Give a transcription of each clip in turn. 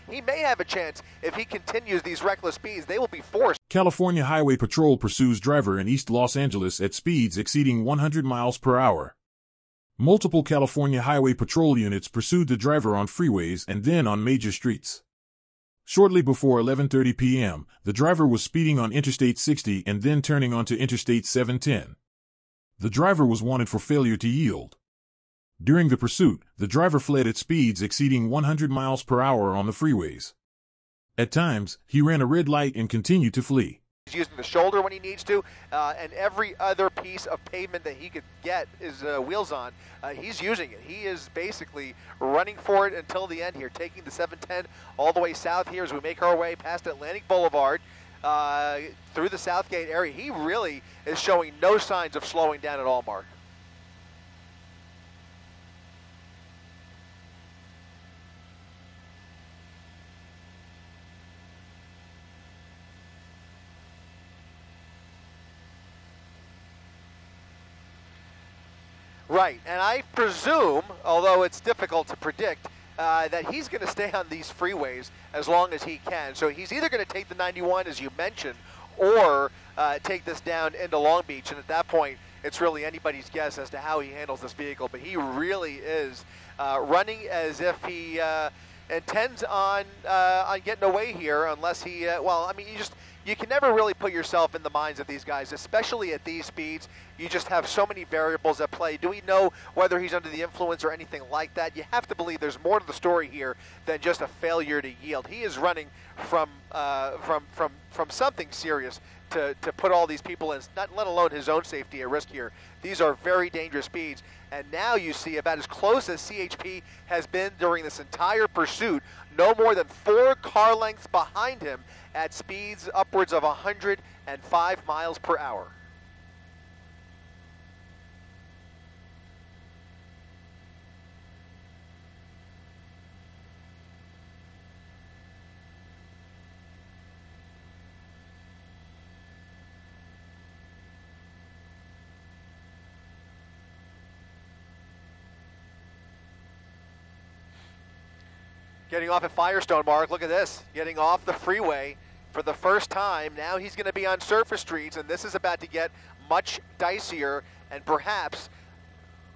he may have a chance if he continues these reckless speeds. They will be forced. California Highway Patrol pursues driver in East Los Angeles at speeds exceeding 100 miles per hour. Multiple California Highway Patrol units pursued the driver on freeways and then on major streets. Shortly before 11:30 p.m., the driver was speeding on Interstate 60 and then turning onto Interstate 710. The driver was wanted for failure to yield. During the pursuit, the driver fled at speeds exceeding 100 miles per hour on the freeways. At times, he ran a red light and continued to flee. He's using the shoulder when he needs to, and every other piece of pavement that he could get his wheels on, he's using it. He is basically running for it until the end here, taking the 710 all the way south here as we make our way past Atlantic Boulevard through the Southgate area. He really is showing no signs of slowing down at all, Mark. Right, and I presume, although it's difficult to predict, that he's going to stay on these freeways as long as he can. So he's either going to take the 91, as you mentioned, or take this down into Long Beach. And at that point, it's really anybody's guess as to how he handles this vehicle. But he really is running as if he intends on getting away here, unless he, well, I mean, you can never really put yourself in the minds of these guys, especially at these speeds. You just have so many variables at play. Do we know whether he's under the influence or anything like that? You have to believe there's more to the story here than just a failure to yield. He is running from something serious to put all these people in, not let alone his own safety at risk here. These are very dangerous speeds. And now you see about as close as CHP has been during this entire pursuit, no more than 4 car lengths behind him at speeds upwards of 105 miles per hour. Getting off at Firestone, Mark, look at this. Getting off the freeway for the first time. Now he's going to be on surface streets, and this is about to get much dicier and perhaps,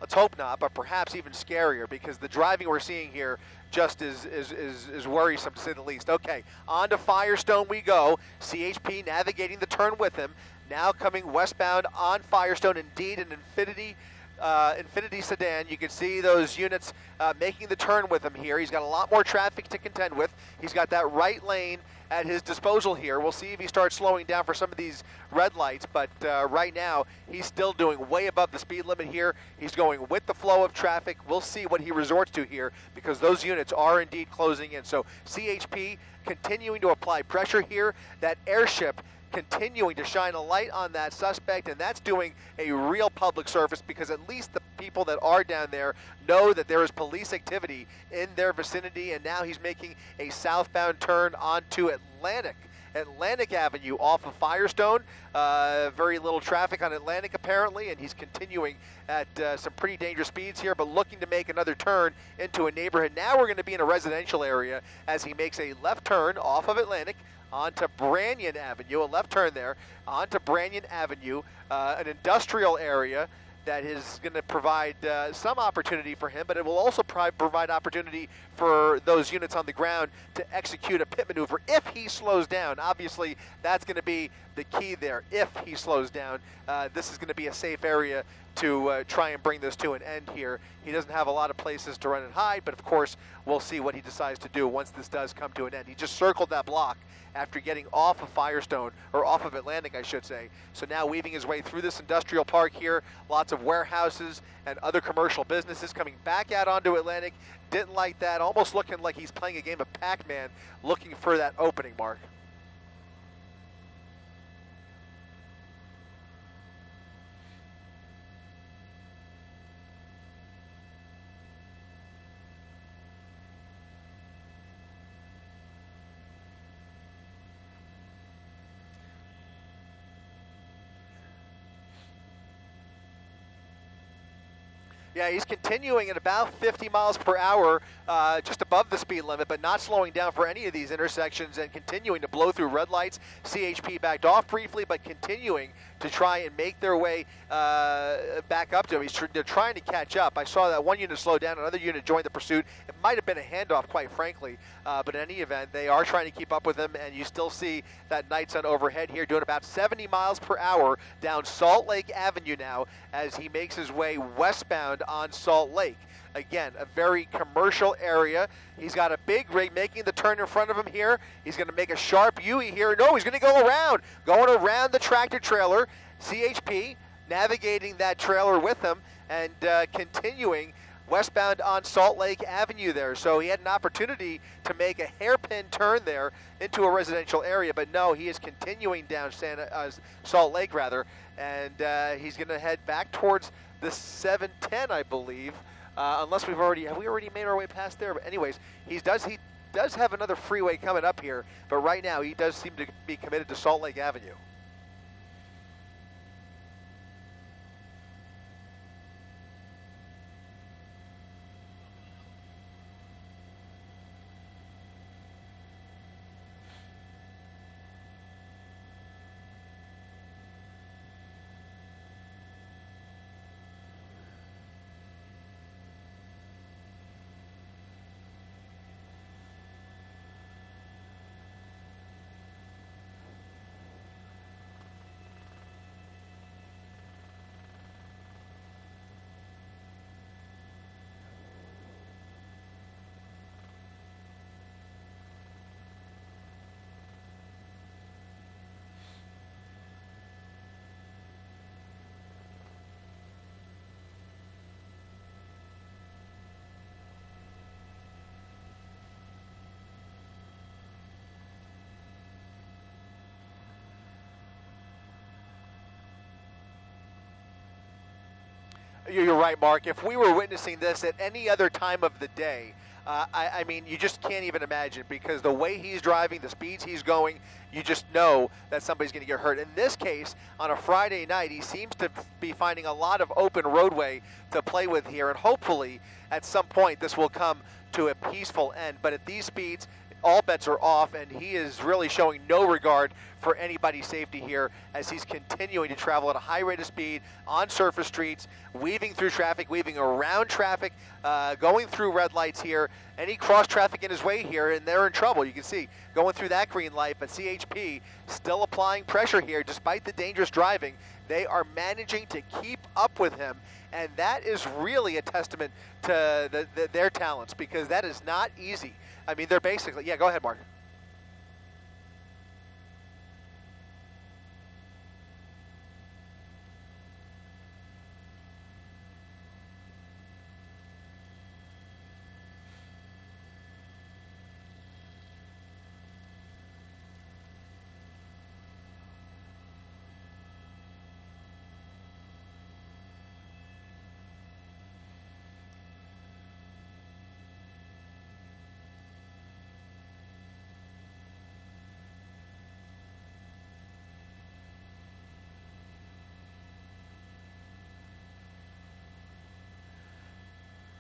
let's hope not, but perhaps even scarier, because the driving we're seeing here just is worrisome, to say the least. Okay, on to Firestone we go. CHP navigating the turn with him. Now coming westbound on Firestone, indeed an Infiniti sedan. You can see those units making the turn with him here. He's got a lot more traffic to contend with. He's got that right lane at his disposal here. We'll see if he starts slowing down for some of these red lights, but right now he's still doing way above the speed limit here. He's going with the flow of traffic. We'll see what he resorts to here, because those units are indeed closing in. So CHP continuing to apply pressure here. That airship continuing to shine a light on that suspect, and that's doing a real public service, because at least the people that are down there know that there is police activity in their vicinity. And now he's making a southbound turn onto Atlantic Avenue off of Firestone. Very little traffic on Atlantic apparently, and he's continuing at some pretty dangerous speeds here, but looking to make another turn into a neighborhood. Now we're going to be in a residential area as he makes a left turn off of Atlantic onto Branyan Avenue, a left turn there, onto Branyan Avenue, an industrial area that is going to provide some opportunity for him, but it will also provide opportunity for those units on the ground to execute a pit maneuver if he slows down. Obviously, that's going to be the key there. If he slows down, this is going to be a safe area to try and bring this to an end here. He doesn't have a lot of places to run and hide, but of course, we'll see what he decides to do once this does come to an end. He just circled that block after getting off of Firestone, or off of Atlantic, I should say. So now weaving his way through this industrial park here, lots of warehouses and other commercial businesses coming back out onto Atlantic. Didn't like that, almost looking like he's playing a game of Pac-Man, looking for that opening, Mark. Yeah, he's continuing at about 50 miles per hour, just above the speed limit, but not slowing down for any of these intersections and continuing to blow through red lights. CHP backed off briefly, but continuing to try and make their way back up to him. They're trying to catch up. I saw that one unit slow down, another unit joined the pursuit. It might have been a handoff, quite frankly, but in any event, they are trying to keep up with him, and you still see that night sun overhead here doing about 70 miles per hour down Salt Lake Avenue now as he makes his way westbound on Salt Lake. Again, a very commercial area. He's got a big rig making the turn in front of him here. He's going to make a sharp U here. No, he's going to go around, going around the tractor trailer. CHP navigating that trailer with him and continuing westbound on Salt Lake Avenue there. So he had an opportunity to make a hairpin turn there into a residential area, but no, he is continuing down Salt Lake rather, and he's going to head back towards the 710, I believe, unless have we already made our way past there? But anyways, he does have another freeway coming up here, but right now he does seem to be committed to Salt Lake Avenue. You're right, Mark. If we were witnessing this at any other time of the day, I mean, you just can't even imagine, because the way he's driving, the speeds he's going, you just know that somebody's going to get hurt. In this case, on a Friday night, he seems to be finding a lot of open roadway to play with here, and hopefully at some point this will come to a peaceful end. But at these speeds, all bets are off, and he is really showing no regard for anybody's safety here as he's continuing to travel at a high rate of speed on surface streets, weaving through traffic, weaving around traffic, going through red lights here. Any cross traffic in his way here, and they're in trouble. You can see going through that green light, but CHP still applying pressure here despite the dangerous driving. They are managing to keep up with him, and that is really a testament to their talents, because that is not easy. I mean, they're basically, yeah, go ahead, Mark.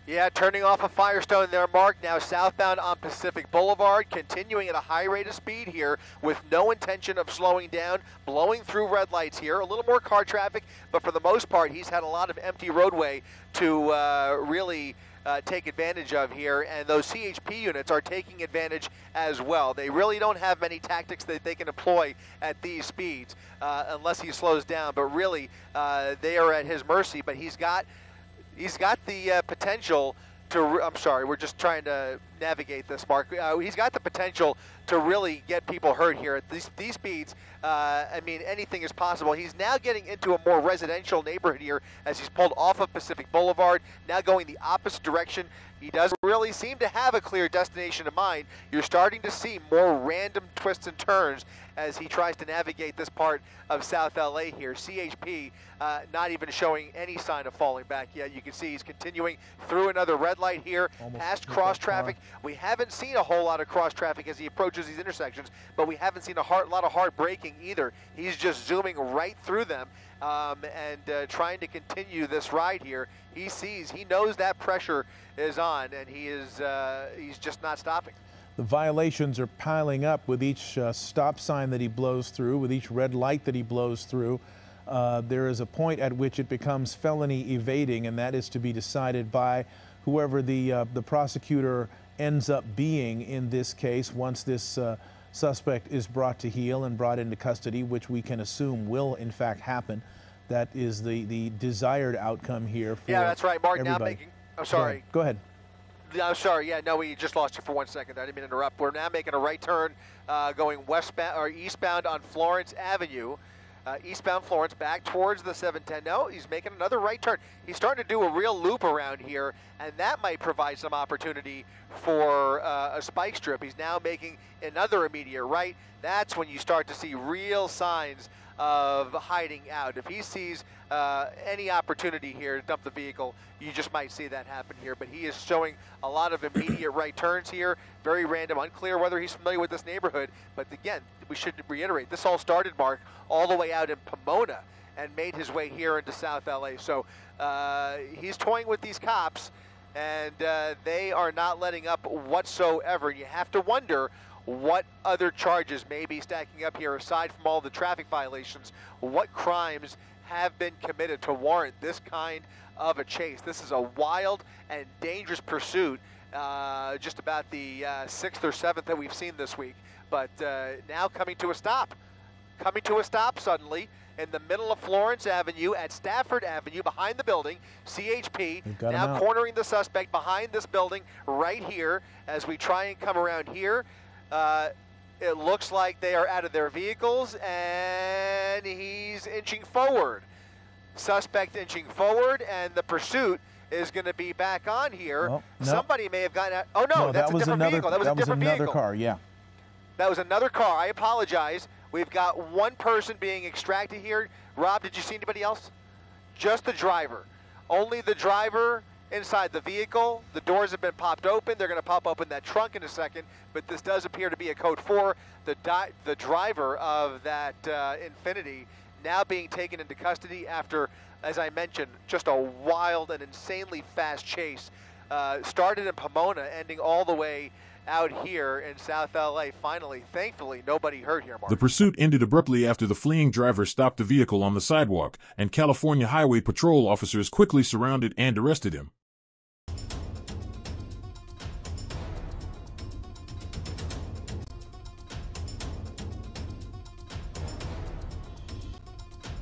Yeah, turning off of Firestone there, Mark. Now southbound on Pacific Boulevard, continuing at a high rate of speed here with no intention of slowing down, blowing through red lights here. A little more car traffic, but for the most part, he's had a lot of empty roadway to really take advantage of here, and those CHP units are taking advantage as well. They really don't have many tactics that they can employ at these speeds unless he slows down, but really they are at his mercy. But he's got the potential to, I'm sorry, we're just trying to navigate this, Mark. He's got the potential to really get people hurt here at these speeds. I mean, anything is possible. He's now getting into a more residential neighborhood here as he's pulled off of Pacific Boulevard, now going the opposite direction. He doesn't really seem to have a clear destination in mind. You're starting to see more random twists and turns as he tries to navigate this part of South LA here. CHP not even showing any sign of falling back yet. You can see he's continuing through another red light here, past cross traffic. We haven't seen a whole lot of cross traffic as he approaches these intersections, but we haven't seen a lot of hard braking either. He's just zooming right through them and trying to continue this ride here. He knows that pressure is on, and he's just not stopping. The violations are piling up with each stop sign that he blows through, with each red light that he blows through. There is a point at which it becomes felony evading, and that is to be decided by whoever the prosecutor ends up being in this case once this suspect is brought to heel and brought into custody, which we can assume will in fact happen. That is the desired outcome here for Yeah, that's right, Mark. everybody. Now making, I'm sorry. Go ahead. I'm sorry. Yeah, no, we just lost you for 1 second. I didn't mean to interrupt. We're now making a right turn, going westbound or eastbound on Florence Avenue. Eastbound Florence, back towards the 710. No, he's making another right turn. He's starting to do a real loop around here, and that might provide some opportunity for a spike strip. He's now making another immediate right. That's when you start to see real signs of hiding out. If he sees any opportunity here to dump the vehicle, you just might see that happen here. But he is showing a lot of immediate right turns here. Very random, unclear whether he's familiar with this neighborhood. But again, we should reiterate, this all started, Mark, all the way out in Pomona and made his way here into South LA. So he's toying with these cops, and they are not letting up whatsoever. And you have to wonder what other charges may be stacking up here aside from all the traffic violations. What crimes have been committed to warrant this kind of a chase? This is a wild and dangerous pursuit, just about the 6th or 7th that we've seen this week. But now coming to a stop suddenly in the middle of Florence Avenue at Stafford Avenue behind the building. CHP now cornering the suspect behind this building right here as we try and come around here. It looks like they are out of their vehicles, and he's inching forward. Suspect inching forward, and the pursuit is going to be back on here. Well, no. Somebody may have gotten out. Oh, no, that's a different vehicle. That was a different vehicle. Car, yeah. That was another car. I apologize. We've got one person being extracted here. Rob, did you see anybody else? Just the driver. Only the driver inside the vehicle. The doors have been popped open. They're going to pop open that trunk in a second, but this does appear to be a code 4. The driver of that Infiniti now being taken into custody after, as I mentioned, just a wild and insanely fast chase. Started in Pomona, ending all the way out here in South LA. Finally, thankfully, nobody hurt here, Mark. The pursuit ended abruptly after the fleeing driver stopped the vehicle on the sidewalk, and California Highway Patrol officers quickly surrounded and arrested him.